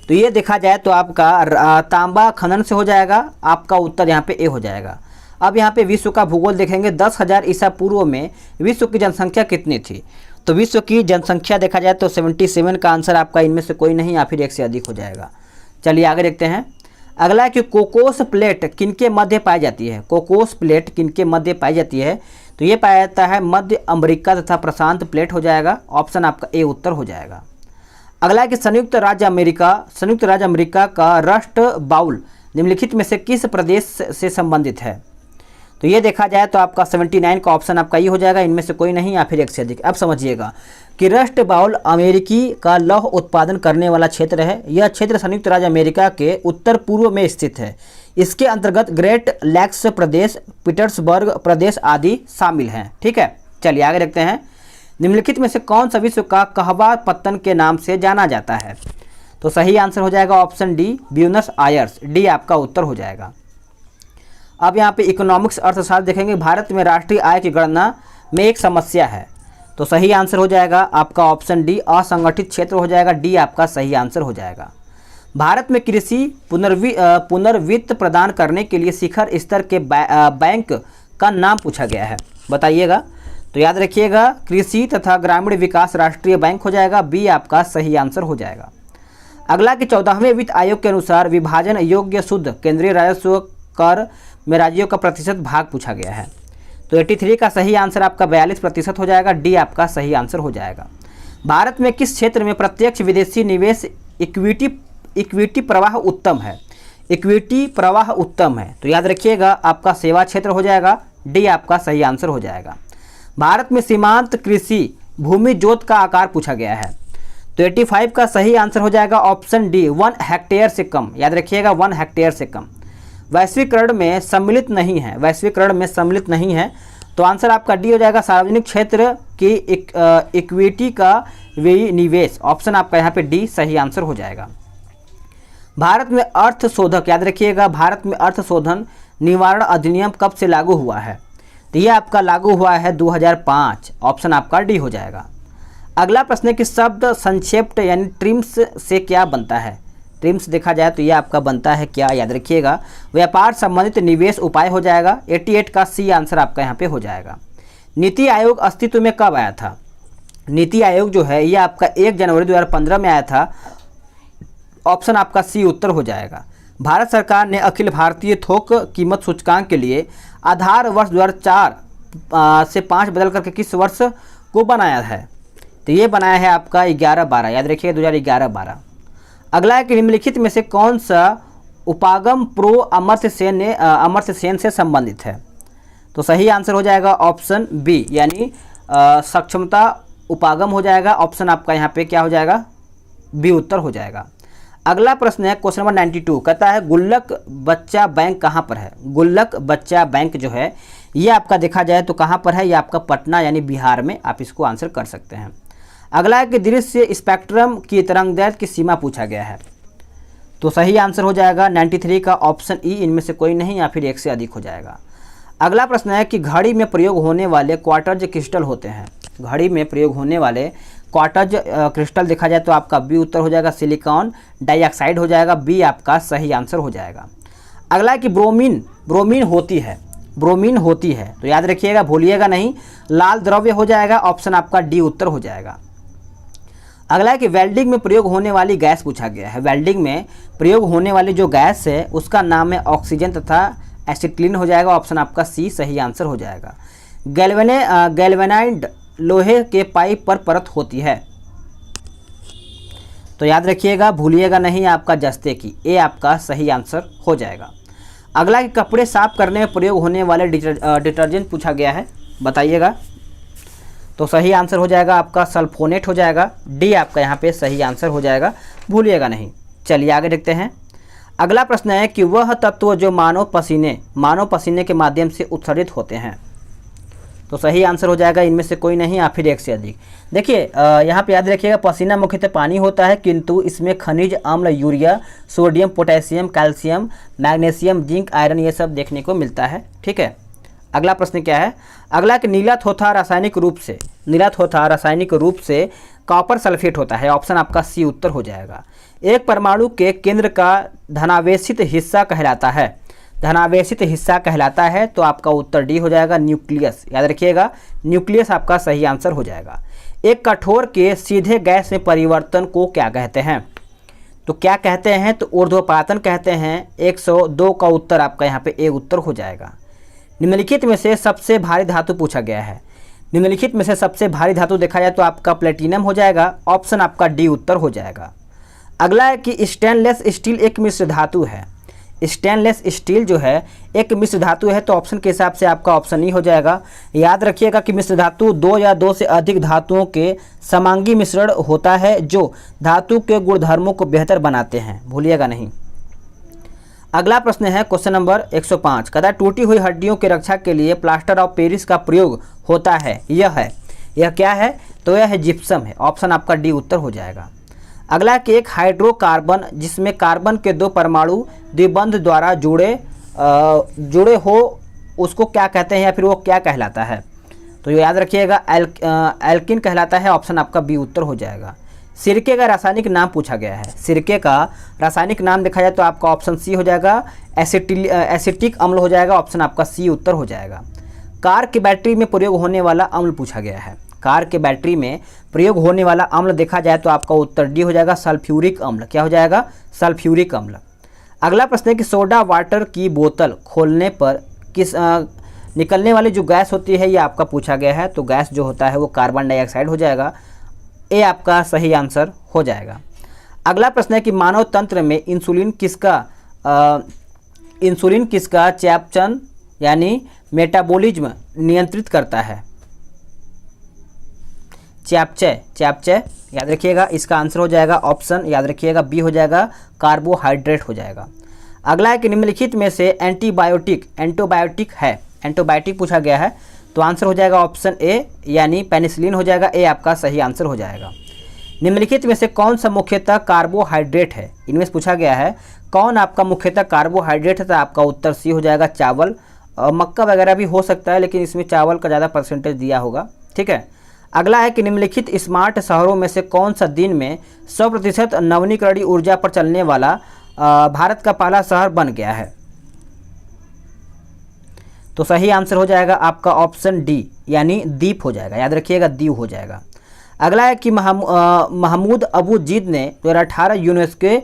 तो ये देखा जाए तो आपका तांबा खनन से हो जाएगा, आपका उत्तर यहाँ पे ए हो जाएगा। अब यहाँ पे विश्व का भूगोल देखेंगे। 10,000 ईसा पूर्व में विश्व की जनसंख्या कितनी थी? तो विश्व की जनसंख्या देखा जाए तो 77 का आंसर आपका इनमें से कोई नहीं या फिर एक से अधिक हो जाएगा। चलिए आगे देखते हैं। अगला है कि कोकोस प्लेट किनके मध्य पाई जाती है? कोकोस प्लेट किनके मध्य पाई जाती है? तो ये पाया जाता है मध्य अमेरिका तथा प्रशांत प्लेट हो जाएगा, ऑप्शन आपका ए उत्तर हो जाएगा। अगला है कि संयुक्त राज्य अमेरिका का रस्ट बाउल निम्नलिखित में से किस प्रदेश से संबंधित है? तो ये देखा जाए तो आपका 79 का ऑप्शन आपका ये हो जाएगा, इनमें से कोई नहीं या फिर एक से अधिक। अब समझिएगा कि रस्ट बाउल अमेरिकी का लौह उत्पादन करने वाला क्षेत्र है। यह क्षेत्र संयुक्त राज्य अमेरिका के उत्तर पूर्व में स्थित है। इसके अंतर्गत ग्रेट लैक्स प्रदेश, पीटर्सबर्ग प्रदेश आदि शामिल हैं। ठीक है, चलिए आगे देखते हैं। निम्नलिखित में से कौन सा विश्व का कहवा पत्तन के नाम से जाना जाता है? तो सही आंसर हो जाएगा option D, Buenos Aires. D आपका उत्तर हो जाएगा। अब यहाँ पे इकोनॉमिक्स अर्थशास्त्र देखेंगे। भारत में राष्ट्रीय आय की गणना में एक समस्या है, तो सही आंसर हो जाएगा आपका ऑप्शन डी, असंगठित क्षेत्र हो जाएगा। डी आपका सही आंसर हो जाएगा। भारत में कृषि पुनर्वित्त प्रदान करने के लिए शिखर स्तर के बैंक का नाम पूछा गया है, बताइएगा। तो याद रखिएगा कृषि तथा ग्रामीण विकास राष्ट्रीय बैंक हो जाएगा। बी आपका सही आंसर हो जाएगा। अगला कि 14वें वित्त आयोग के अनुसार विभाजन योग्य शुद्ध केंद्रीय राजस्व कर में राज्यों का प्रतिशत भाग पूछा गया है। तो 83 का सही आंसर आपका 42% हो जाएगा। डी आपका सही आंसर हो जाएगा। भारत में किस क्षेत्र में प्रत्यक्ष विदेशी निवेश इक्विटी प्रवाह उत्तम है? इक्विटी प्रवाह उत्तम है तो याद रखिएगा आपका सेवा क्षेत्र हो जाएगा। डी आपका सही आंसर हो जाएगा। भारत में सीमांत कृषि भूमि जोत का आकार पूछा गया है, तो 85 का सही आंसर हो जाएगा ऑप्शन डी, 1 हेक्टेयर से कम। याद रखिएगा 1 हेक्टेयर से कम। वैश्वीकरण में सम्मिलित नहीं है, वैश्वीकरण में सम्मिलित नहीं है तो आंसर आपका डी हो जाएगा, सार्वजनिक क्षेत्र की इक्विटी का विनिवेश। ऑप्शन आपका यहाँ पे डी सही आंसर हो जाएगा। भारत में अर्थशोधक, याद रखिएगा भारत में अर्थशोधन निवारण अधिनियम कब से लागू हुआ है? तो ये आपका लागू हुआ है 2005। ऑप्शन आपका डी हो जाएगा। अगला प्रश्न है कि शब्द संक्षेप यानी ट्रिम्स से क्या बनता है? ट्रिम्स देखा जाए तो ये आपका बनता है क्या? याद रखिएगा व्यापार संबंधित निवेश उपाय हो जाएगा। 88 का सी आंसर आपका यहाँ पे हो जाएगा। नीति आयोग अस्तित्व में कब आया था? नीति आयोग जो है ये आपका 1 जनवरी 2015 में आया था। ऑप्शन आपका सी उत्तर हो जाएगा। भारत सरकार ने अखिल भारतीय थोक कीमत सूचकांक के लिए आधार वर्ष 2004 से 5 बदल करके किस वर्ष को बनाया है? तो ये बनाया है आपका 11-12। याद रखिएगा 2011-12। अगला है कि निम्नलिखित में से कौन सा उपागम प्रो अमर्त्य सेन से संबंधित है। तो सही आंसर हो जाएगा ऑप्शन बी, यानी सक्षमता उपागम हो जाएगा। ऑप्शन आपका यहाँ पे क्या हो जाएगा, बी उत्तर हो जाएगा। अगला प्रश्न है क्वेश्चन नंबर 92, कहता है गुल्लक बच्चा बैंक कहाँ पर है। गुल्लक बच्चा बैंक जो है ये आपका देखा जाए तो कहाँ पर है, ये आपका पटना यानी बिहार में, आप इसको आंसर कर सकते हैं। अगला है कि दृश्य स्पेक्ट्रम की तरंगदैर्घ्य की सीमा पूछा गया है। तो सही आंसर हो जाएगा 93 का ऑप्शन ई, इनमें से कोई नहीं या फिर एक से अधिक हो जाएगा। अगला प्रश्न है कि घड़ी में प्रयोग होने वाले क्वार्टज क्रिस्टल होते हैं। घड़ी में प्रयोग होने वाले क्वार्टज क्रिस्टल देखा जाए तो आपका बी उत्तर हो जाएगा, सिलिकॉन डाइऑक्साइड हो जाएगा, बी आपका सही आंसर हो जाएगा। अगला है कि ब्रोमीन होती है तो याद रखिएगा, भूलिएगा नहीं, लाल द्रव्य हो जाएगा। ऑप्शन आपका डी उत्तर हो जाएगा। अगला है कि वेल्डिंग में प्रयोग होने वाली गैस पूछा गया है। वेल्डिंग में प्रयोग होने वाली जो गैस है उसका नाम है ऑक्सीजन तथा एसिटिलीन हो जाएगा। ऑप्शन आपका सी सही आंसर हो जाएगा। गैल्वेनाइज्ड लोहे के पाइप पर परत होती है तो याद रखिएगा, भूलिएगा नहीं, आपका जस्ते की, ए आपका सही आंसर हो जाएगा। अगला कि कपड़े साफ करने में प्रयोग होने वाले डिटर्जेंट पूछा गया है, बताइएगा। तो सही आंसर हो जाएगा आपका सल्फोनेट हो जाएगा, डी आपका यहाँ पे सही आंसर हो जाएगा, भूलिएगा नहीं। चलिए आगे देखते हैं। अगला प्रश्न है कि वह तत्व जो मानव पसीने के माध्यम से उत्सर्जित होते हैं। तो सही आंसर हो जाएगा इनमें से कोई नहीं या फिर एक से अधिक। देखिए यहाँ पे याद रखिएगा, पसीना मुख्यतः पानी होता है, किंतु इसमें खनिज अम्ल, urea, sodium, potassium, calcium, magnesium, zinc, iron ये सब देखने को मिलता है। ठीक है, अगला प्रश्न क्या है। अगला कि नीला थोथा रासायनिक रूप से कॉपर सल्फेट होता है। ऑप्शन आपका सी उत्तर हो जाएगा। एक परमाणु के केंद्र का धनावेशित हिस्सा कहलाता है तो आपका उत्तर डी हो जाएगा, न्यूक्लियस। याद रखिएगा, न्यूक्लियस आपका सही आंसर हो जाएगा। एक कठोर के सीधे गैस में परिवर्तन को क्या कहते हैं। तो क्या कहते हैं, तो ऊर्ध्वपातन कहते हैं। 102 का उत्तर आपका यहाँ पे ए उत्तर हो जाएगा। निम्नलिखित में से सबसे भारी धातु पूछा गया है। निम्नलिखित में से सबसे भारी धातु देखा जाए तो आपका प्लेटिनम हो जाएगा। ऑप्शन आपका डी उत्तर हो जाएगा। अगला है कि स्टेनलेस स्टील एक मिश्र धातु है। स्टेनलेस स्टील जो है एक मिश्र धातु है तो ऑप्शन के हिसाब से आपका ऑप्शन ई हो जाएगा। याद रखिएगा कि मिश्र धातु दो या दो से अधिक धातुओं के समांगी मिश्रण होता है जो धातु के गुणधर्मों को बेहतर बनाते हैं, भूलिएगा नहीं। अगला प्रश्न है क्वेश्चन नंबर 105, कहता है टूटी हुई हड्डियों की रक्षा के लिए प्लास्टर ऑफ पेरिस का प्रयोग होता है। यह क्या है, तो यह है जिप्सम है। ऑप्शन आपका डी उत्तर हो जाएगा। अगला कि एक हाइड्रोकार्बन जिसमें कार्बन के दो परमाणु द्विबंध द्वारा जुड़े हो उसको क्या कहते हैं या फिर वो क्या कहलाता है। तो याद रखिएगा, एल्किन कहलाता है। ऑप्शन आपका बी उत्तर हो जाएगा। सिरके का रासायनिक नाम पूछा गया है। सिरके का रासायनिक नाम देखा जाए तो आपका ऑप्शन सी हो जाएगा, एसिटिक अम्ल हो जाएगा। ऑप्शन आपका सी उत्तर हो जाएगा। कार की बैटरी में प्रयोग होने वाला अम्ल पूछा गया है। कार के बैटरी में प्रयोग होने वाला अम्ल देखा जाए तो आपका उत्तर डी हो जाएगा, सल्फ्यूरिक अम्ल। क्या हो जाएगा, सल्फ्यूरिक अम्ल। अगला प्रश्न है कि सोडा वाटर की बोतल खोलने पर निकलने वाली जो गैस होती है ये आपका पूछा गया है। तो गैस जो होता है वो कार्बन डाइऑक्साइड हो जाएगा। ए आपका सही आंसर हो जाएगा। अगला प्रश्न है कि मानव तंत्र में इंसुलिन किसका चयापचय यानी मेटाबॉलिज्म नियंत्रित करता है। चयापचय याद रखिएगा, इसका आंसर हो जाएगा ऑप्शन, याद रखिएगा बी हो जाएगा, कार्बोहाइड्रेट हो जाएगा। अगला है कि निम्नलिखित में से एंटीबायोटिक पूछा गया है तो आंसर हो जाएगा ऑप्शन ए यानी पेनिसिलिन हो जाएगा। ए आपका सही आंसर हो जाएगा। निम्नलिखित में से कौन सा मुख्यतः कार्बोहाइड्रेट है, इनमें से पूछा गया है कौन आपका मुख्यतः कार्बोहाइड्रेट है। तो आपका उत्तर सी हो जाएगा, चावल। मक्का वगैरह भी हो सकता है लेकिन इसमें चावल का ज़्यादा परसेंटेज दिया होगा। ठीक है, अगला है कि निम्नलिखित स्मार्ट शहरों में से कौन सा दिन में 100% नवीकरणीय ऊर्जा पर चलने वाला भारत का पहला शहर बन गया है। तो सही आंसर हो जाएगा आपका ऑप्शन डी यानी दीप हो जाएगा। याद रखिएगा, दीव हो जाएगा। अगला है कि महमूद अबू जीद ने 2018 UNESCO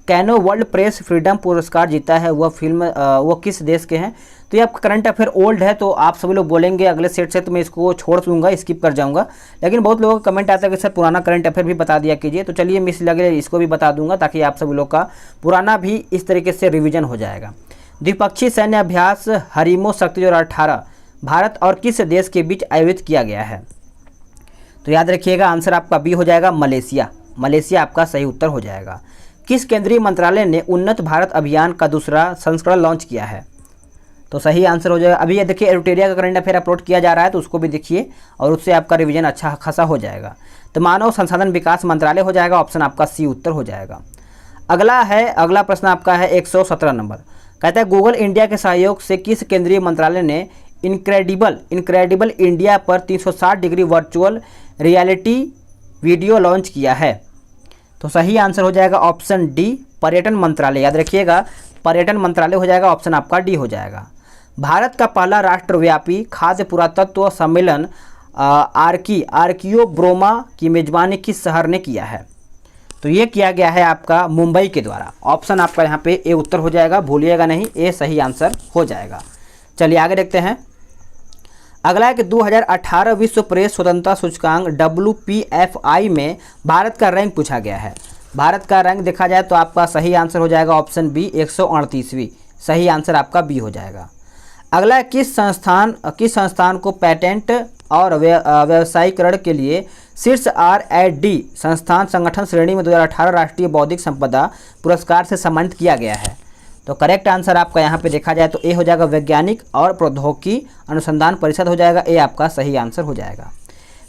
canoe world press freedom पुरस्कार जीता है वो किस देश के हैं? तो ये आपका करंट अफेयर ओल्ड है, तो आप सभी लोग बोलेंगे अगले सेट से, तो मैं इसको छोड़ दूंगा, स्किप कर जाऊंगा। लेकिन बहुत लोगों का कमेंट आता है कि सर पुराना करंट अफेयर भी बता दिया कीजिए, तो चलिए मैं इसलिए इसको भी बता दूंगा ताकि आप सभी लोग का पुराना भी इस तरीके से रिविजन हो जाएगा। द्विपक्षीय सैन्य अभ्यास हरिमो शक्ति 2018 भारत और किस देश के बीच आयोजित किया गया है? तो याद रखिएगा आंसर आपका बी हो जाएगा, मलेशिया। मलेशिया आपका सही उत्तर हो जाएगा। किस केंद्रीय मंत्रालय ने उन्नत भारत अभियान का दूसरा संस्करण लॉन्च किया है? तो सही आंसर हो जाएगा, अभी ये देखिए एरिट्रिया का करंट अफेयर अपलोड किया जा रहा है, तो उसको भी देखिए और उससे आपका रिवीजन अच्छा खासा हो जाएगा। तो मानव संसाधन विकास मंत्रालय हो जाएगा, ऑप्शन आपका सी उत्तर हो जाएगा। अगला प्रश्न आपका है 117 नंबर, कहता है गूगल इंडिया के सहयोग से किस केंद्रीय मंत्रालय ने इनक्रेडिबल इंडिया पर 360 degree virtual reality video launch किया है? तो सही आंसर हो जाएगा ऑप्शन डी, पर्यटन मंत्रालय। याद रखिएगा पर्यटन मंत्रालय हो जाएगा, ऑप्शन आपका डी हो जाएगा। भारत का पहला राष्ट्रव्यापी खाद्य पुरातत्व सम्मेलन आर्कियो ब्रोमा की मेजबानी किस शहर ने किया है? तो ये किया गया है आपका मुंबई के द्वारा, ऑप्शन आपका यहाँ पे ए उत्तर हो जाएगा, भूलिएगा नहीं, ए सही आंसर हो जाएगा। चलिए आगे देखते हैं। अगला है कि 2018 विश्व प्रेस स्वतंत्रता सूचकांक WPFI में भारत का रैंक पूछा गया है। भारत का रैंक देखा जाए तो आपका सही आंसर हो जाएगा ऑप्शन बी, 138वीं, सही आंसर आपका बी हो जाएगा। अगला है किस संस्थान को पेटेंट और व्यवसायीकरण के लिए शीर्ष R&D संगठन श्रेणी में 2018 राष्ट्रीय बौद्धिक संपदा पुरस्कार से सम्मानित किया गया है? तो करेक्ट आंसर आपका यहाँ पे देखा जाए तो ए हो जाएगा, वैज्ञानिक और प्रौद्योगिकी अनुसंधान परिषद हो जाएगा, ए आपका सही आंसर हो जाएगा।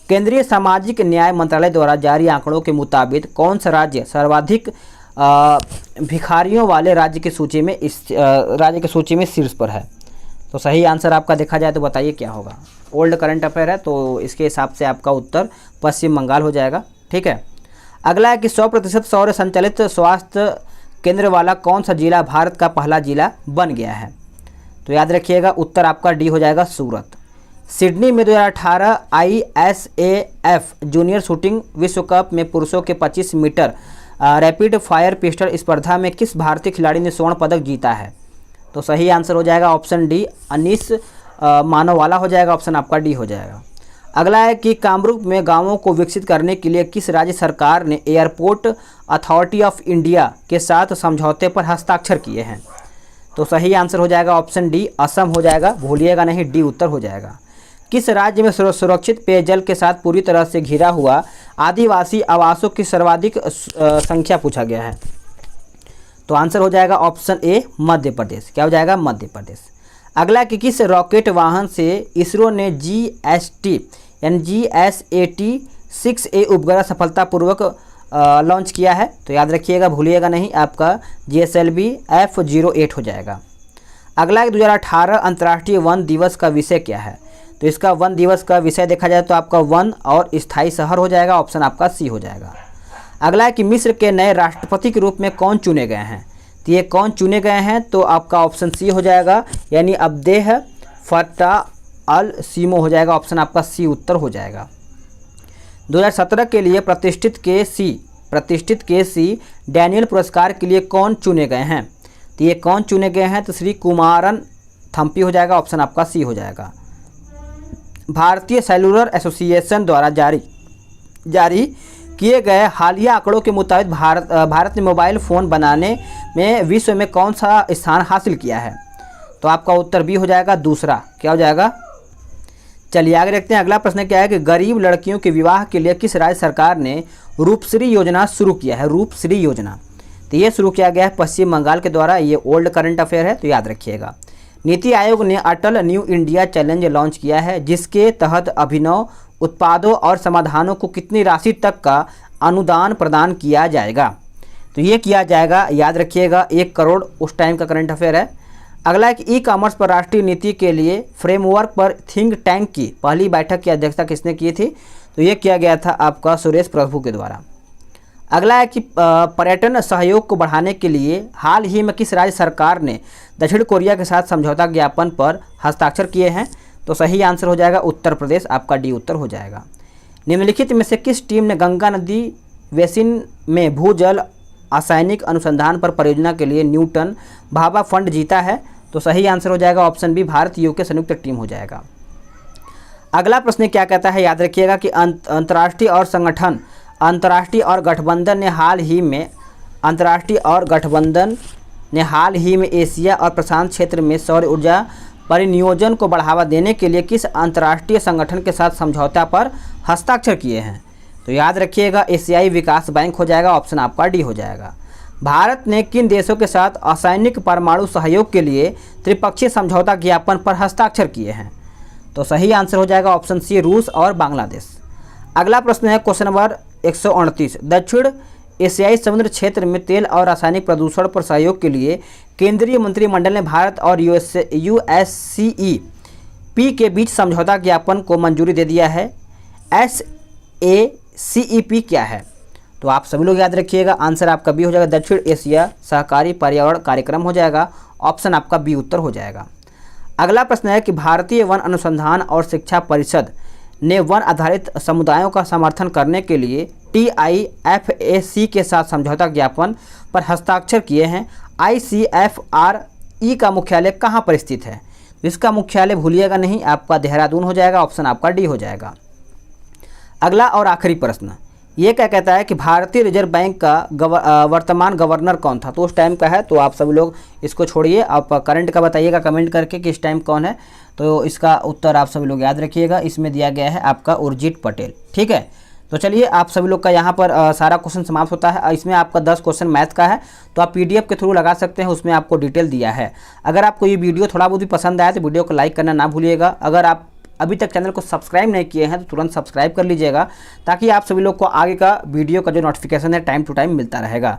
केंद्रीय सामाजिक न्याय मंत्रालय द्वारा जारी आंकड़ों के मुताबिक कौन सा राज्य सर्वाधिक भिखारियों वाले राज्य की सूची में शीर्ष पर है? तो सही आंसर आपका देखा जाए तो बताइए क्या होगा। ओल्ड करंट अफेयर है तो इसके हिसाब से आपका उत्तर पश्चिम बंगाल हो जाएगा। ठीक है, अगला है कि 100% सौर संचालित स्वास्थ्य केंद्र वाला कौन सा जिला भारत का पहला जिला बन गया है? तो याद रखिएगा उत्तर आपका डी हो जाएगा, सूरत। सिडनी में 2018 ISAF जूनियर शूटिंग विश्व कप में पुरुषों के 25 मीटर रैपिड फायर पिस्टल स्पर्धा में किस भारतीय खिलाड़ी ने स्वर्ण पदक जीता है? तो सही आंसर हो जाएगा ऑप्शन डी, अनीस मानोवाला हो जाएगा, ऑप्शन आपका डी हो जाएगा। अगला है कि कामरूप में गांवों को विकसित करने के लिए किस राज्य सरकार ने एयरपोर्ट अथॉरिटी ऑफ इंडिया के साथ समझौते पर हस्ताक्षर किए हैं? तो सही आंसर हो जाएगा ऑप्शन डी, असम हो जाएगा, भूलिएगा नहीं, डी उत्तर हो जाएगा। किस राज्य में सुरक्षित पेयजल के साथ पूरी तरह से घिरा हुआ आदिवासी आवासों की सर्वाधिक संख्या पूछा गया है? तो आंसर हो जाएगा ऑप्शन ए, मध्य प्रदेश। क्या हो जाएगा? मध्य प्रदेश। अगला कि किस रॉकेट वाहन से इसरो ने GSAT-6A उपग्रह सफलतापूर्वक लॉन्च किया है? तो याद रखिएगा, भूलिएगा नहीं, आपका GSLV F08 हो जाएगा। अगला 2018 अंतर्राष्ट्रीय वन दिवस का विषय क्या है? तो इसका वन दिवस का विषय देखा जाए तो आपका वन और स्थायी शहर हो जाएगा, ऑप्शन आपका सी हो जाएगा। अगला है कि मिस्र के नए राष्ट्रपति के रूप में कौन चुने गए हैं? तो ये कौन चुने गए हैं? तो आपका ऑप्शन सी हो जाएगा, यानी अब्देह फत्ताह अल सीमो हो जाएगा, ऑप्शन आपका सी उत्तर हो जाएगा। 2017 के लिए प्रतिष्ठित के सी डैनियल पुरस्कार के लिए कौन चुने गए हैं? तो ये कौन चुने गए हैं? तो श्री कुमारन थम्पी हो जाएगा, ऑप्शन आपका सी हो जाएगा। भारतीय सेलुलर एसोसिएशन द्वारा जारी किए गए हालिया आंकड़ों के मुताबिक भारत ने मोबाइल फ़ोन बनाने में विश्व में कौन सा स्थान हासिल किया है? तो आपका उत्तर बी हो जाएगा, दूसरा। क्या हो जाएगा? चलिए आगे देखते हैं। अगला प्रश्न क्या है कि गरीब लड़कियों के विवाह के लिए किस राज्य सरकार ने रूपश्री योजना शुरू किया है? रूपश्री योजना, तो ये शुरू किया गया है पश्चिम बंगाल के द्वारा। ये ओल्ड करंट अफेयर है तो याद रखिएगा। नीति आयोग ने अटल न्यू इंडिया चैलेंज लॉन्च किया है, जिसके तहत अभिनव उत्पादों और समाधानों को कितनी राशि तक का अनुदान प्रदान किया जाएगा? तो ये किया जाएगा, याद रखिएगा, 1 करोड़ उस टाइम का करंट अफेयर है। अगला एक ई कॉमर्स पर राष्ट्रीय नीति के लिए फ्रेमवर्क पर थिंक टैंक की पहली बैठक की अध्यक्षता किसने की थी? तो ये किया गया था आपका सुरेश प्रभु के द्वारा। अगला है कि पर्यटन सहयोग को बढ़ाने के लिए हाल ही में किस राज्य सरकार ने दक्षिण कोरिया के साथ समझौता ज्ञापन पर हस्ताक्षर किए हैं? तो सही आंसर हो जाएगा उत्तर प्रदेश, आपका डी उत्तर हो जाएगा। निम्नलिखित में से किस टीम ने गंगा नदी बेसिन में भूजल रासायनिक अनुसंधान पर परियोजना के लिए न्यूटन भाभा फंड जीता है? तो सही आंसर हो जाएगा ऑप्शन बी, भारत यूके संयुक्त टीम हो जाएगा। अगला प्रश्न क्या कहता है, याद रखिएगा कि अंतर्राष्ट्रीय और गठबंधन ने हाल ही में एशिया और प्रशांत क्षेत्र में सौर ऊर्जा परिनियोजन को बढ़ावा देने के लिए किस अंतर्राष्ट्रीय संगठन के साथ समझौता पर हस्ताक्षर किए हैं? तो याद रखिएगा एशियाई विकास बैंक हो जाएगा, ऑप्शन आपका डी हो जाएगा। भारत ने किन देशों के साथ असैनिक परमाणु सहयोग के लिए त्रिपक्षीय समझौता ज्ञापन पर हस्ताक्षर किए हैं? तो सही आंसर हो जाएगा ऑप्शन सी, रूस और बांग्लादेश। अगला प्रश्न है क्वेश्चन नंबर 138, दक्षिण एशियाई समुद्र क्षेत्र में तेल और रासायनिक प्रदूषण पर सहयोग के लिए केंद्रीय मंत्रिमंडल ने भारत और USCEP के बीच समझौता ज्ञापन को मंजूरी दे दिया है। SACEP क्या है? तो आप सभी लोग याद रखिएगा, आंसर आपका बी हो जाएगा, दक्षिण एशिया सहकारी पर्यावरण कार्यक्रम हो जाएगा, ऑप्शन आपका बी उत्तर हो जाएगा। अगला प्रश्न है कि भारतीय वन अनुसंधान और शिक्षा परिषद ने वन आधारित समुदायों का समर्थन करने के लिए TIFAC के साथ समझौता ज्ञापन पर हस्ताक्षर किए हैं। ICFRE का मुख्यालय कहाँ पर स्थित है? इसका मुख्यालय भूलिएगा नहीं, आपका देहरादून हो जाएगा, ऑप्शन आपका डी हो जाएगा। अगला और आखिरी प्रश्न ये क्या कहता है कि भारतीय रिजर्व बैंक का वर्तमान गवर्नर कौन था? तो उस टाइम का है, तो आप सभी लोग इसको छोड़िए, आप करंट का बताइएगा कमेंट करके कि इस टाइम कौन है। तो इसका उत्तर आप सभी लोग याद रखिएगा, इसमें दिया गया है आपका उर्जित पटेल। ठीक है, तो चलिए आप सभी लोग का यहाँ पर सारा क्वेश्चन समाप्त होता है। इसमें आपका 10 क्वेश्चन मैथ का है, तो आप PDF के थ्रू लगा सकते हैं, उसमें आपको डिटेल दिया है। अगर आपको ये वीडियो थोड़ा बहुत भी पसंद आया तो वीडियो को लाइक करना ना भूलिएगा। अगर आप अभी तक चैनल को सब्सक्राइब नहीं किए हैं तो तुरंत सब्सक्राइब कर लीजिएगा, ताकि आप सभी लोग को आगे का वीडियो का जो नोटिफिकेशन है टाइम टू टाइम मिलता रहेगा।